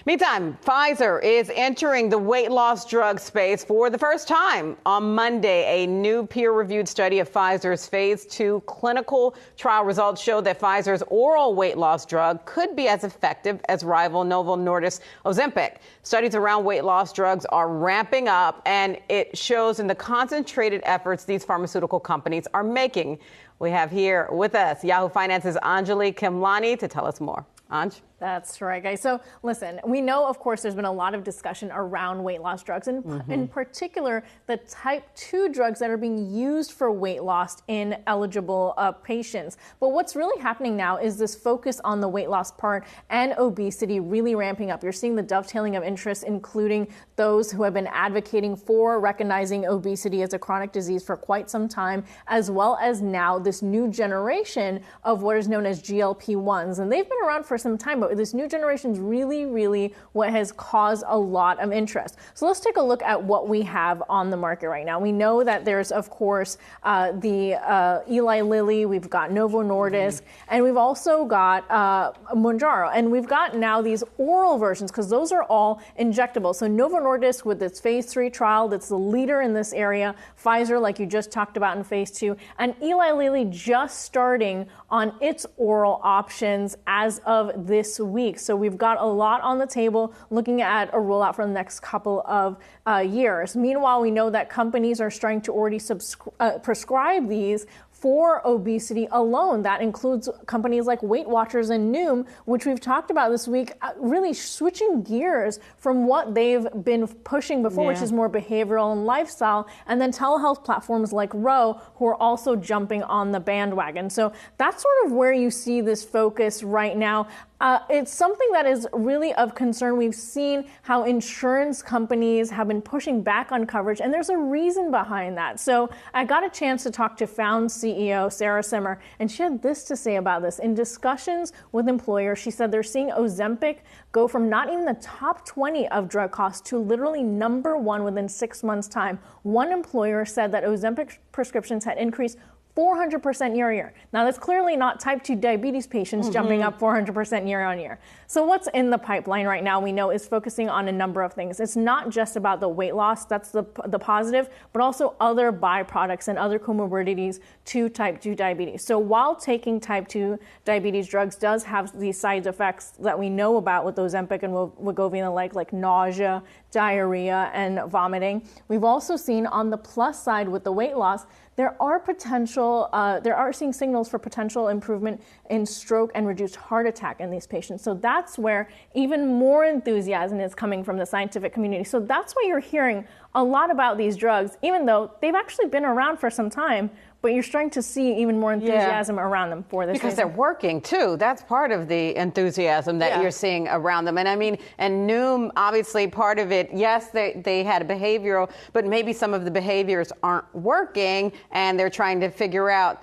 Meantime, Pfizer is entering the weight loss drug space for the first time. On Monday, a new peer-reviewed study of Pfizer's phase 2 clinical trial results showed that Pfizer's oral weight loss drug could be as effective as rival Novo Nordisk Ozempic. Studies around weight loss drugs are ramping up, and it shows in the concentrated efforts these pharmaceutical companies are making. We have here with us Yahoo Finance's Anjalee Khemlani to tell us more. Anj? That's right, guys. So listen, we know, of course, there's been a lot of discussion around weight loss drugs, and in particular, the type 2 drugs that are being used for weight loss in eligible patients. But what's really happening now is this focus on the weight loss part and obesity really ramping up. You're seeing the dovetailing of interest, including those who have been advocating for recognizing obesity as a chronic disease for quite some time, as well as now this new generation of what is known as GLP-1s. And they've been around for some time, but this new generation is really what has caused a lot of interest. So let's take a look at what we have on the market right now. We know that there's, of course, the Eli Lilly, we've got Novo Nordisk, and we've also got Mounjaro. And we've got now these oral versions, because those are all injectable. So Novo Nordisk with its phase 3 trial, that's the leader in this area. Pfizer, like you just talked about, in phase 2. And Eli Lilly just starting on its oral options as of this week. So we've got a lot on the table looking at a rollout for the next couple of years. Meanwhile, we know that companies are starting to already prescribe these for obesity alone. That includes companies like Weight Watchers and Noom, which we've talked about this week, really switching gears from what they've been pushing before, which is more behavioral and lifestyle, and then telehealth platforms like Ro, who are also jumping on the bandwagon. So that's sort of where you see this focus right now. It's something that is really of concern. We've seen how insurance companies have been pushing back on coverage, and there's a reason behind that. So I got a chance to talk to Found CEO Sarah Simmer, and she had this to say about this. In discussions with employers, she said they're seeing Ozempic go from not even the top 20 of drug costs to literally number 1 within 6 months' time. One employer said that Ozempic prescriptions had increased 400% year on year. Now, that's clearly not type 2 diabetes patients jumping up 400% year on year. So what's in the pipeline right now, we know, is focusing on a number of things. It's not just about the weight loss, that's the positive, but also other byproducts and other comorbidities to type 2 diabetes. So while taking type 2 diabetes drugs does have these side effects that we know about with Ozempic and Wegovy and the like nausea, diarrhea, and vomiting, we've also seen on the plus side with the weight loss, there are seeing signals for potential improvement in stroke and reduced heart attack in these patients. So that's where even more enthusiasm is coming from the scientific community. So that's why you're hearing a lot about these drugs, even though they've actually been around for some time, but you're starting to see even more enthusiasm around them for this because reason. They're working too. That's part of the enthusiasm that you're seeing around them. And I mean, and Noom, obviously part of it, yes, they had a behavioral, but maybe some of the behaviors aren't working and they're trying to figure out,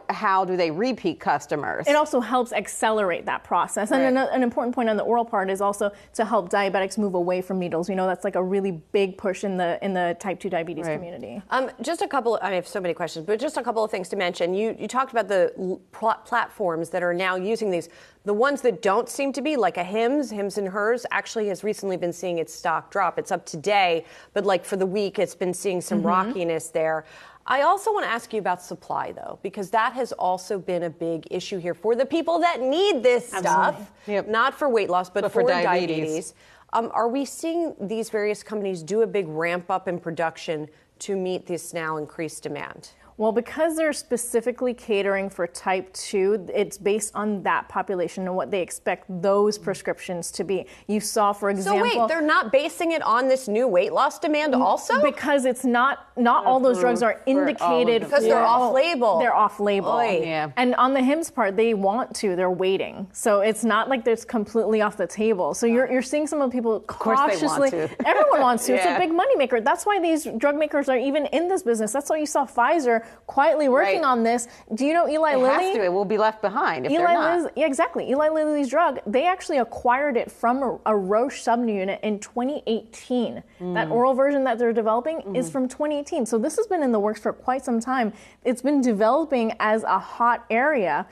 how do they repeat customers? It also helps accelerate that process. And an important point on the oral part is also to help diabetics move away from needles. We know that's like a really big push in the type 2 diabetes community. Just a couple, I have so many questions, but just a couple of things to mention. You talked about the platforms that are now using these. The ones that don't seem to be, like a Hims and Hers, actually has recently been seeing its stock drop. It's up today, but like for the week, it's been seeing some rockiness there. I also want to ask you about supply, though, because that has also been a big issue here for the people that need this stuff, not for weight loss, but for diabetes. Are we seeing these various companies do a big ramp up in production to meet this now increased demand? Well, because they're specifically catering for type 2, it's based on that population and what they expect those prescriptions to be. You saw, for example... So wait, they're not basing it on this new weight loss demand also? Because it's not all those drugs are indicated because they're off-label. They're off-label. And on the Hims part, they want to. They're waiting. So it's not like it's completely off the table. So you're seeing some of the people cautiously... Of course they want to. Everyone wants to. It's a big moneymaker. That's why these drug makers are even in this business. That's why you saw Pfizer quietly working on this. Do you know Eli Lilly? It will be left behind if they're not. Exactly. Eli Lilly's drug, they actually acquired it from a Roche subunit in 2018. That oral version that they're developing is from 2018. So this has been in the works for quite some time. It's been developing as a hot area.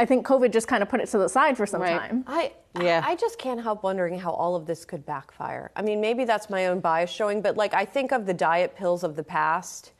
I think COVID just kind of put it to the side for some time. I just can't help wondering how all of this could backfire. I mean, maybe that's my own bias showing, but like I think of the diet pills of the past,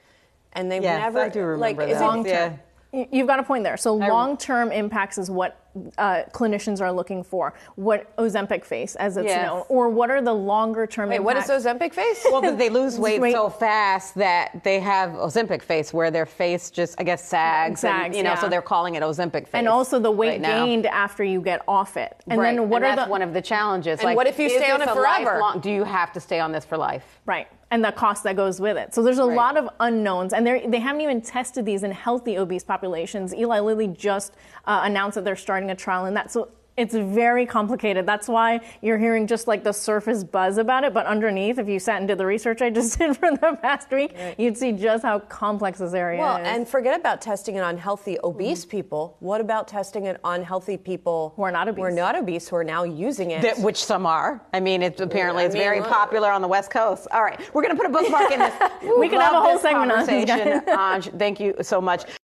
and they never. I do remember that. Long-term. You've got a point there. So long-term impacts is what clinicians are looking for. What Ozempic face, as it's known, or what are the longer-term impacts? What is Ozempic face? Well, but they lose weight so fast that they have Ozempic face, where their face just, I guess, sags, and, so they're calling it Ozempic face. And also the weight gained after you get off it. And then that's one of the challenges. And like, what if you stay on it forever? Do you have to stay on this for life? Right. And the cost that goes with it. So there's a lot of unknowns, and they haven't even tested these in healthy obese populations. Eli Lilly just announced that they're starting a trial in that. So it's very complicated. That's why you're hearing just like the surface buzz about it. But underneath, if you sat and did the research I just did for the past week, you'd see just how complex this area is. Well, and forget about testing it on healthy obese people. What about testing it on healthy people who are not obese? Who are now using it? Which some are. I mean, it's very popular on the West Coast. All right, we're going to put a bookmark in this. We can have a whole segment on this. Anj, thank you so much.